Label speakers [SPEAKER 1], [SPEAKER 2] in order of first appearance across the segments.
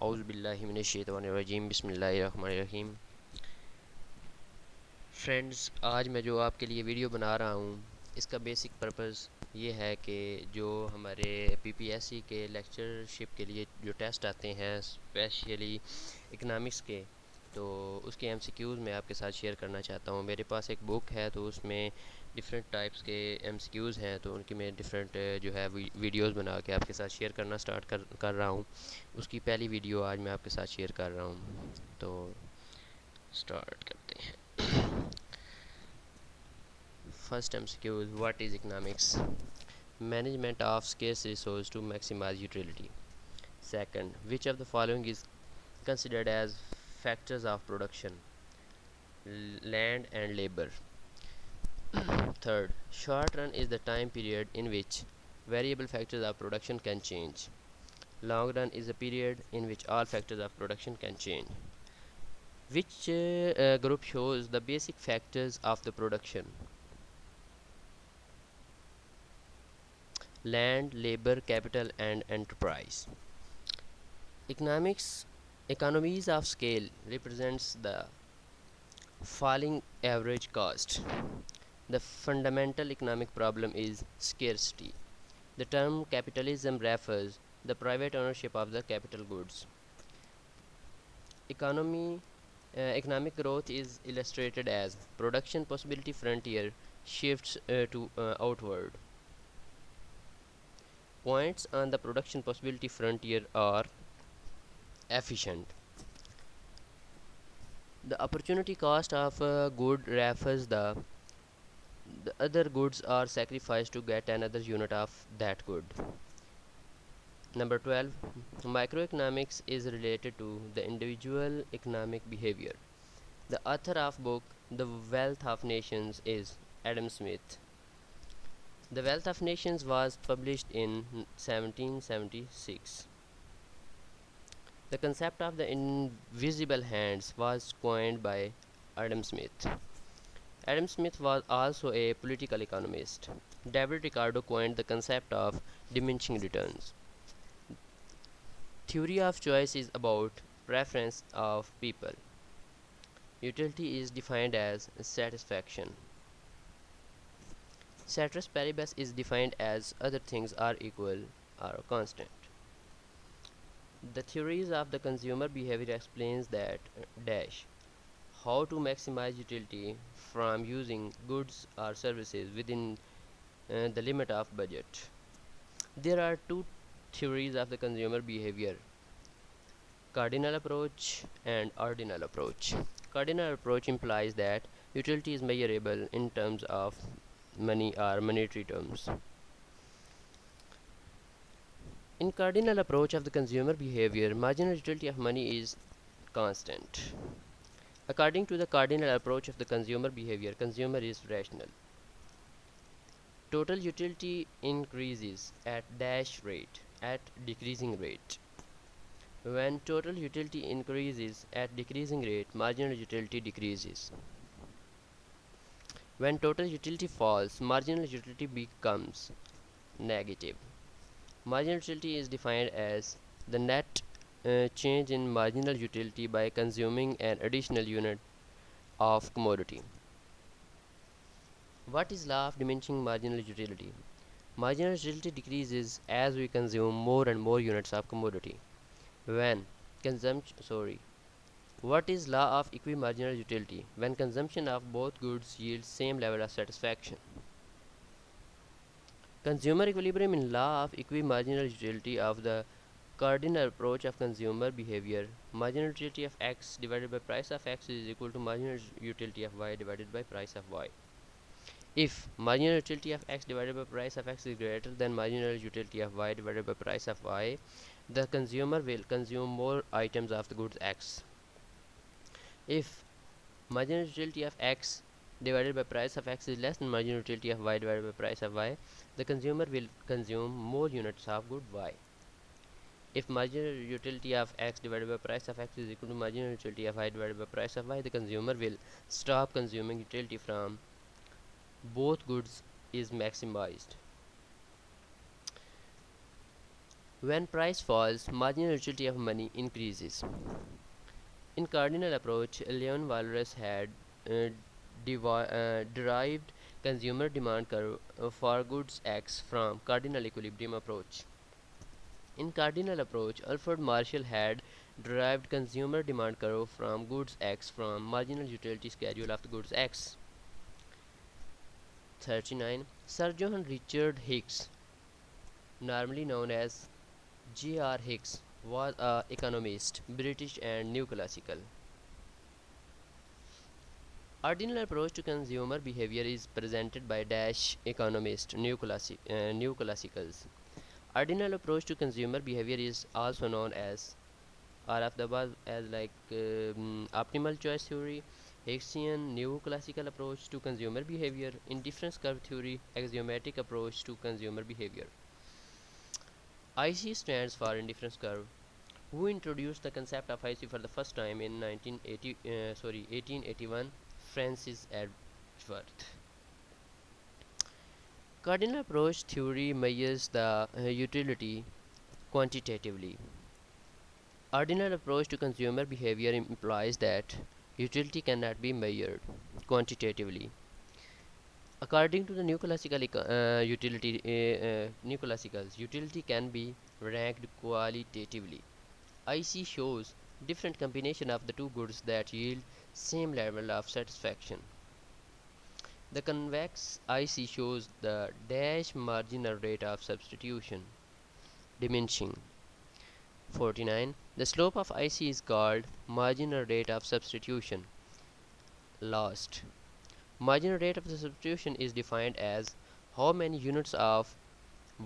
[SPEAKER 1] औज़ुबिल्लाहिमिनश्शैतानिर्रजीम बिस्मिल्लाहिर्रहमानिर्रहीम। फ्रेंड्स, आज मैं जो आपके लिए वीडियो बना रहा हूँ, इसका बेसिक पर्पस ये है कि जो हमारे पीपीएससी के लेक्चरशिप के लिए जो टेस्ट आते हैं स्पेशली इकनॉमिक्स के, तो उसके एमसीक्यूज़ मैं आपके साथ शेयर करना चाहता हूँ। मेरे पास एक बुक है, तो उसमें डिफरेंट टाइप्स के एमसीक्यूज़ हैं, तो उनकी मैं डिफरेंट जो है वीडियोस बना के आपके साथ शेयर करना स्टार्ट कर रहा हूँ। उसकी पहली वीडियो आज मैं आपके साथ शेयर कर रहा हूँ, तो स्टार्ट करते हैं। First MCQs, what is economics? Management of scarce resource to maximize utility. Second, which of the following is considered as factors of production? Land and labor. Third, short run is the time period in which variable factors of production can change. Long run is a period in which all factors of production can change. Which group shows the basic factors of the production? Land, labor, capital, and enterprise. Economies of scale represents the falling average cost. The fundamental economic problem is scarcity. The term capitalism refers the private ownership of the capital goods. Economic growth is illustrated as production possibility frontier shifts to outward. Points on the production possibility frontier are efficient. The opportunity cost of a good refers the other goods are sacrificed to get another unit of that good. Number 12, microeconomics is related to the individual economic behavior. The author of book The Wealth of Nations is Adam Smith. The Wealth of Nations was published in 1776. The concept of the invisible hands was coined by Adam Smith. Adam Smith was also a political economist. David Ricardo coined the concept of diminishing returns. Theory of choice is about preference of people. Utility is defined as satisfaction. Ceteris paribus is defined as other things are equal or constant. The theories of the consumer behavior explains that dash how to maximize utility from using goods or services within the limit of budget. There are two theories of the consumer behavior: cardinal approach and ordinal approach. Cardinal approach implies that utility is measurable in terms of money or monetary terms. In cardinal approach of the consumer behavior, marginal utility of money is constant. According to the cardinal approach of the consumer behavior, consumer is rational. Total utility increases at dash rate at decreasing rate. When total utility increases at decreasing rate, marginal utility decreases. When total utility falls, marginal utility becomes negative. Marginal utility is defined as the net change in marginal utility by consuming an additional unit of commodity. What is law of diminishing marginal utility? Marginal utility decreases as we consume more and more units of commodity. When consumption sorry What is law of equimarginal utility? When consumption of both goods yields same level of satisfaction. Consumer equilibrium in law of equimarginal utility of the cardinal approach of consumer behavior. Marginal utility of x divided by price of x is equal to marginal utility of y divided by price of y. If marginal utility of x divided by price of x is greater than marginal utility of y divided by price of y, the consumer will consume more items of the goods x. If marginal utility of x divided by price of x is less than marginal utility of y divided by price of y, the consumer will consume more units of good y. If marginal utility of x divided by price of x is equal to marginal utility of y divided by price of y, the consumer will stop consuming utility from both goods is maximized. When price falls, marginal utility of money increases. In cardinal approach, Leon Walras had uh, derived consumer demand curve for goods X from cardinal equilibrium approach. In cardinal approach, Alfred Marshall had derived consumer demand curve from goods X from marginal utility schedule of the goods X. 39. Sir John Richard Hicks, normally known as J.R. Hicks, was an economist, British and neoclassical. Ordinal approach to consumer behavior is presented by dash economist neoclassicals. Ordinal approach to consumer behavior is also known as or of the above as optimal choice theory, Hixian neoclassical approach to consumer behavior, indifference curve theory, axiomatic approach to consumer behavior. IC stands for indifference curve. Who introduced the concept of IC for the first time in 1881? Francis Edgeworth. Cardinal approach theory measures the utility quantitatively. Ordinal approach to consumer behavior implies that utility cannot be measured quantitatively. According to the neoclassicals, utility can be ranked qualitatively. IC shows different combination of the two goods that yield same level of satisfaction. The convex IC shows the dash marginal rate of substitution diminishing. 49. The slope of IC is called marginal rate of substitution lost. Marginal rate of the substitution is defined as how many units of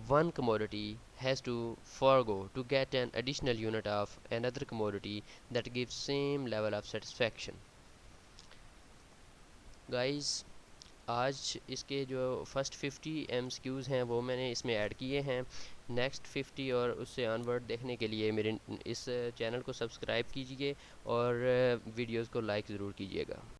[SPEAKER 1] one commodity has to forego to get an additional unit of another commodity that gives same level of satisfaction. Guys, आज इसके जो first 50 MCQs हैं वो मैंने इसमें add किए हैं. Next 50 और उससे ऑनवर्ड देखने के लिए मेरे इस चैनल को सब्सक्राइब कीजिए और वीडियोस को लाइक ज़रूर कीजिएगा.